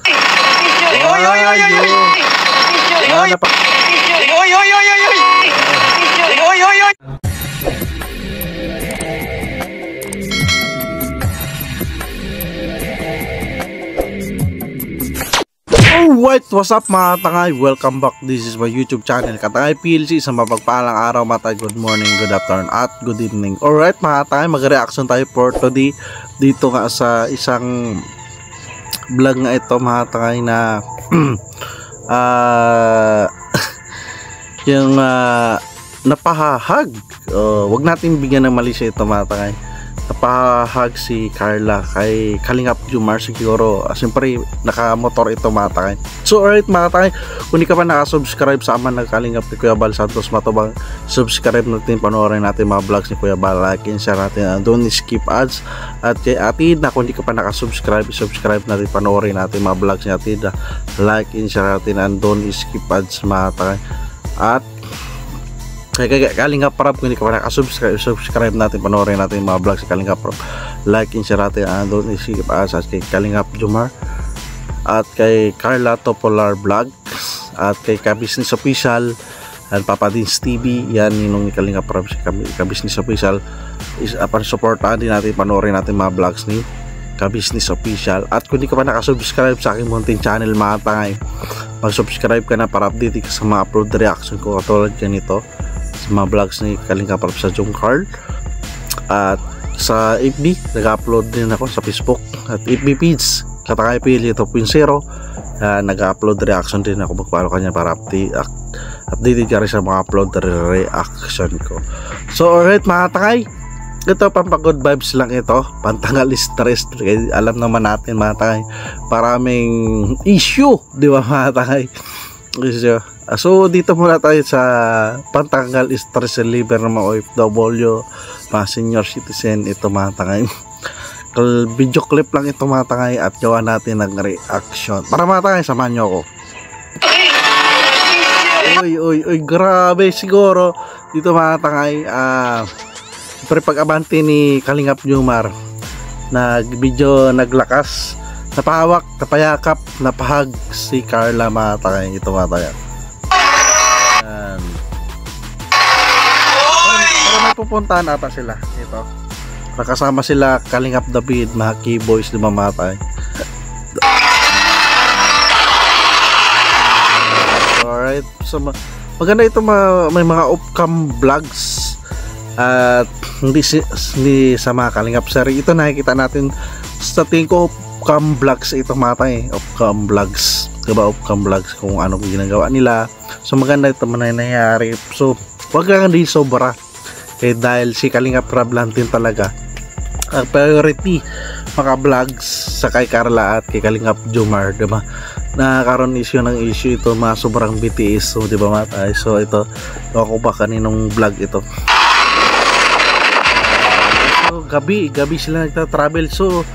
Alright, what's up mga tangay? Welcome back. This is my YouTube channel, Katangay PLC. Isang mapagpalang araw mga tangay. Good morning, good afternoon, at good evening. Alright mga tangay, mag-reaction tayo for today dito nga sa isang vlog nga ito mga tangay na yung napahahag. Wag natin bigyan ng mali siya ito mga tangay. Napahag si Carla kay Kalingap Jomar siguro. Siyempre nakamotor ito mga tangay. So alright mga tangay, kung di ka pa nakasubscribe sa aman ng Kalingap ni Kuya Bal Santos Matubang, subscribe natin, panoorin natin mga vlogs ni Kuya Bal, like and share natin, don't skip ads. At kay Atid na kung di ka pa nakasubscribe, subscribe natin, panoorin natin mga vlogs ni Atid, like and share natin, and don't skip ads mga tangay. At kaya Kalingap Prab, kung hindi ka pa nakasubscribe, subscribe natin, panoorin natin mga vlogs sa Kalingap Prab, like and share natin, and don't skip ads. At kay Kalingap Jomar, at kay Carla Topolar Vlog, at kay Ka-Business Official, at Papa Dins TV, yan yung Kalingap Prab, si Ka-Business Official. Supportahan din natin, panoorin natin mga vlogs ni Ka-Business Official. At kung hindi ka pa nakasubscribe sa aking munting channel mga tangay, mag-subscribe ka na para update ka sa mga upload reaction ko katulad ganito sa mga vlogs ni Kalingap Prab sa Jomcar. At sa FB nag-upload din ako sa Facebook at FB page Katangay PLC 2.0. Nag-upload reaction din ako, magpalo kanya para updated ka rin sa mga upload reaction ko. So alright mga tangay, ito pampagod vibes lang ito, pantanggal stress. Alam naman natin mga tangay, maraming issue, di ba mga tangay? So dito muna tayo sa pantanggal stress reliever ng mga OFW, mga senior citizen. Ito mga tangay, video clip lang ito mga tangay, at gawa natin ng reaction para mga tangay, samahan nyo ako. Uy, grabe siguro dito mga tangay. Pero pag-abante ni Kalingap Jomar, video naglakas, napahawak, napayakap, napahag si Carla mga tangay. Ito mga tangay. Pero may pupuntahan ata sila ito. Nakasama sila Kalingap David, mga key boys, di ba mga tangay? Alright, so maganda ito, may mga off-cam vlogs. At hindi sa mga Kalingap sari. Ito nakikita natin sa tingin ko off-cam vlogs ito mga tangay. Off-cam vlogs, diba? Off-cam vlogs kung ano ginagawa nila. So maganda ito man nangyayari. So wag kang di sobra, dahil si Kalingap Prab lang din talaga ang priority mga vlogs sa kay Carla at kay Kalingap Jomar, diba? Nakakaroon issue ito, mga sobrang BTS. So diba mga tangay? So ito, ako ba kaninong vlog ito? So gabi sila nagta-travel. So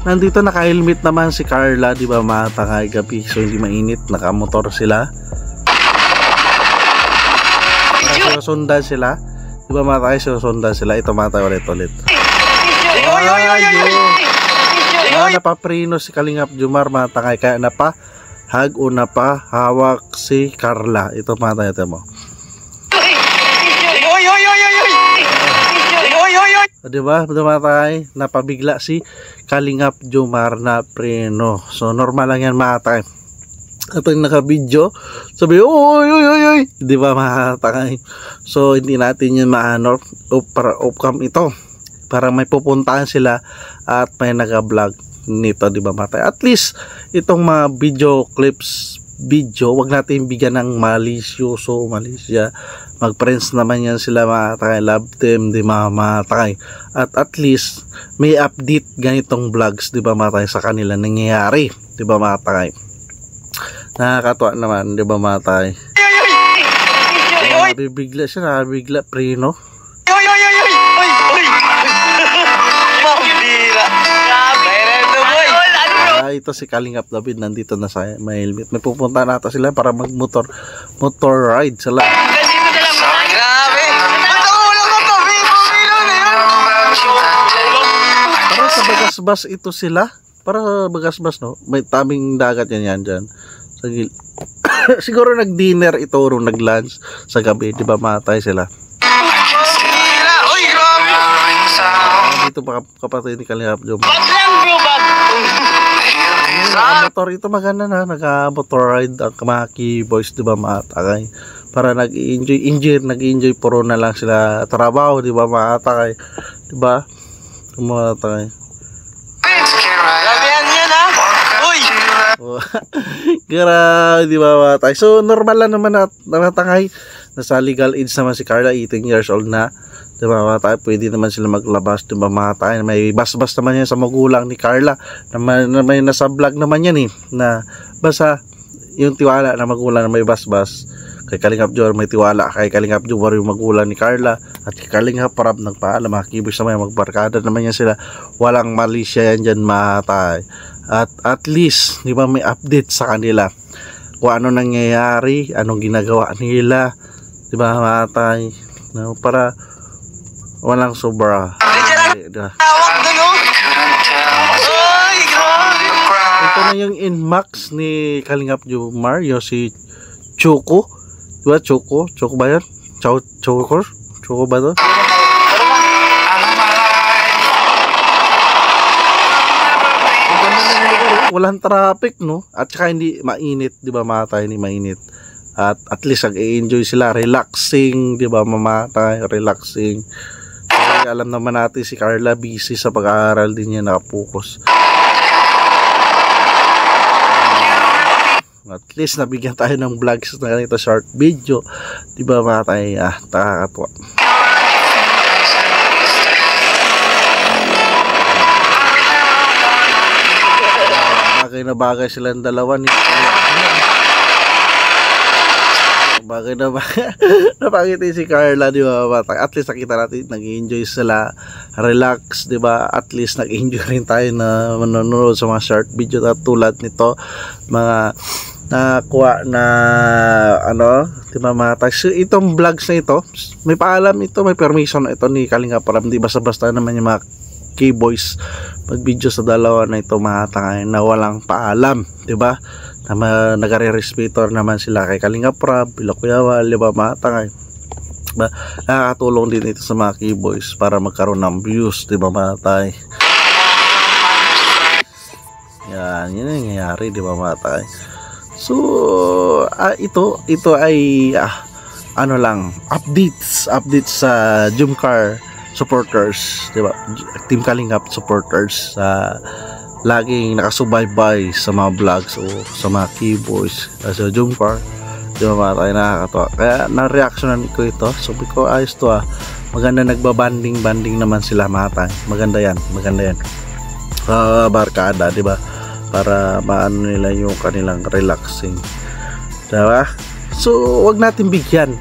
nandito naka-helmet naman si Carla, di ba mga tangay, gabi. So hindi mainit, naka-motor sila. Susundan sila, di ba mga tangay, susundan sila. Ito mga tangay, ulit. Napaprino si Kalingap Jomar mga tangay, kaya napahag o napahawak si Carla. Ito mga tangay, ito mo. Diba tayo, napabigla si Kalingap Jomar na preno. So normal lang yan mga tangay. Ito yung naka-video, sabi oy, diba mga tangay? So hindi natin yun maano, para off-cam ito, para may pupuntahan sila at may nag-vlog nito, diba mga tangay? At least itong mga video clips, wag natin bigyan ng malisyoso, mag-friends naman yan sila mga tangay, love them, di mga tangay. At least may update ganitong vlogs, di ba mga tangay, sa kanila nangyayari, di ba mga tangay? Nakakatuwa naman, di ba mga tangay? Nabibigla siya, preno. Ito si Kalingap David, nandito na sa may helmet. May pupunta na ata sila para mag-motor ride sila. Grabe! Parang sa bagas-bas ito sila. para magasbas, no? May tabing dagat yan dyan sa siguro nag-dinner ito o nag-lunch sa gabi, di ba matay sila. Dito pa kapatid ni Kalingap Jomar. Motor ito maganda na, naka-motor ride ang Kamaki Boys, di ba matakay? Para nag-enjoy puro na lang sila trabaho, di ba matakay? Di ba? Matakay. Grabe, di ba matakay? So normal lang naman na namatangay. Nasa legal age naman si Carla, 18 years old na. Diba mga tayo, pwede naman sila maglabas, diba mga tayo, may bas-bas naman yan sa magulang ni Carla, na may nasa vlog naman yan na basta yung tiwala na magulang na may bas-bas, kay Kalingap Jomar may tiwala, kay Kalingap Jomar yung magulang ni Carla, at kay Kalingap Rab nagpaalam, mga kibos naman, magbarkada naman yan sila, walang mali siya yan dyan mga tayo, at least, diba may update sa kanila, kung ano nangyayari, anong ginagawa nila, diba mga tayo, no, para walang sobra. Ito na yung inmax ni Kalingap Jomar, yung si Choco. Diba Choco? Choco ba yan? Choco ba to? Walang traffic, no? At saka hindi mainit, diba matay, hindi mainit. At least nag-enjoy sila, relaxing, diba mamatay, relaxing. Alam naman natin si Carla busy sa pag-aaral din niya, nakapokus. At least nabigyan tayo ng vlogs na ganito, short video, diba mga tayo, nakakatuwa. Bagay na bagay silang dalawa ni bagay na napakita si Carla, di ba? At least nakita natin nag-enjoy sila, relax, di ba? At least nag-enjoy rin tayo na manonood sa mga short video at tulad nito, mga nakuha na ano, di ba mga tayo? So, itong vlogs na ito, may paalam ito, may permission ito ni Kalingap Rab, di basta-basta naman yung mga K-boys pag-video sa dalawa na ito mga tangay na walang paalam, di ba? Na nagare-respetor naman sila kay Kalingap Rab, Kuya Bal, di ba mga tangay? Diba? Nakakatulong din ito sa mga K-boys para magkaroon ng views, di ba mga tay? Yan, yun ang nangyayari, di ba mga tay? So, ito ay ano lang, updates sa Jomcar supporters, di ba? Team Kalingap supporters sa laging nakasubaybay sa mga vlogs o sa mga keyboards sa Jomcar, di ba mga tayo, nakakatawa. Kaya na-reactionan ko ito, sabi ko ayos to, maganda, nagbabanding naman sila mga tayo, maganda yan barkada, di ba, para maano nila yung kanilang relaxing, di ba? So wag natin bigyan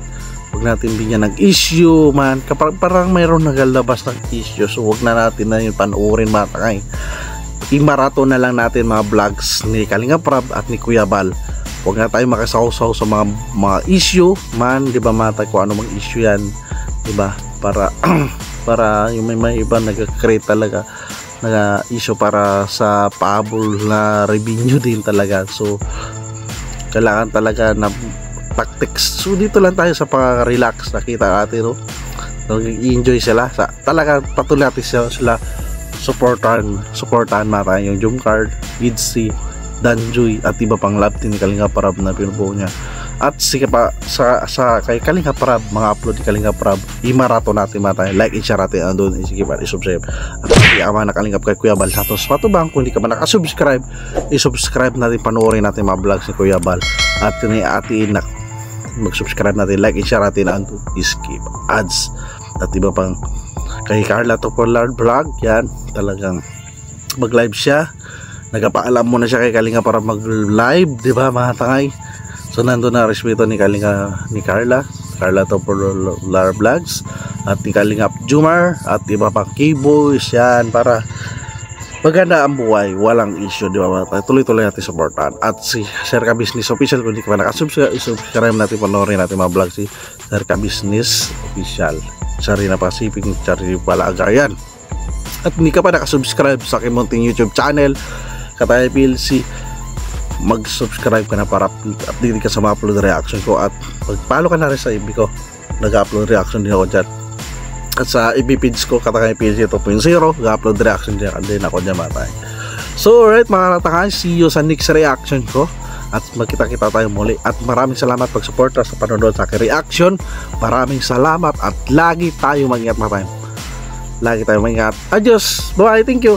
ng issue man, kapag parang mayroon nagalabas ng issue, so wag na natin na yung panuorin mga takay. I-marathon na lang natin mga vlogs ni Kalingap Rab at ni Kuya Bal. Wag na tayo makasawsaw sa mga issue man, di ba mata, kung ano mang issue yan, di ba, para yung may iba nag-create talaga na issue para sa pahabol na revenue din talaga. So kailangan talaga na tactics. So dito lang tayo sa pang-relax, nakita natin, no? Nag-enjoy sila talaga, patuloy natin sila supportahan mata yung Jomcar, Gidsi, Danjoy at iba pang lab team ni Kalingap Rab na pinubuo niya. At sige pa sa kay Kalingap Rab, mga upload ni Kalingap Rab, i-marathon natin mata, like and share natin andun, sige pa i-subscribe. At i-ama na Kalingap kay Kuya Bal Santos Patubang. Kung hindi ka pa nakasubscribe, i-subscribe natin, panoorin natin mga vlogs ni Kuya Bal at atiin na mag-subscribe natin, like and share natin andun, skip ads at iba pang. Kay Carla Topolar Vlog, yan talagang mag-live siya, nagpaalam mo na siya kay Kalingap para mag-live, di ba mga tangay? So nandun na respeto ni Carla Topolar Vlogs at ni Kalingap Jomar at iba pang K-boys, yan, para maganda ang buhay, walang issue, di ba mga tangay? Tuloy-tuloy natin supportan. At si Serka Business Official, kung hindi ka pa nakasubscribe, subscribe natin, panoorin natin mga vlog si Serka Business Official, Sarina Pacific, Charlie Palagayan. At hindi ka pa nakasubscribe sa aking munting YouTube channel, Katay PLC, mag-subscribe ka na para update ka sa mga upload reaction ko, at mag-follow ka na rin sa FB ko, nag-upload reaction din ako dyan. At sa FB page ko, Katakay PLC 2.0, nag-upload reaction din ako dyan mga tayo. So alright mga katakay, see you sa next reaction ko, at magkita-kita tayo muli. At maraming salamat pag-suporta sa panonood sa aking reaction. Maraming salamat, at lagi tayo mag-ingat mga tayo. Lagi tayo mag-ingat. Adios, bye, thank you.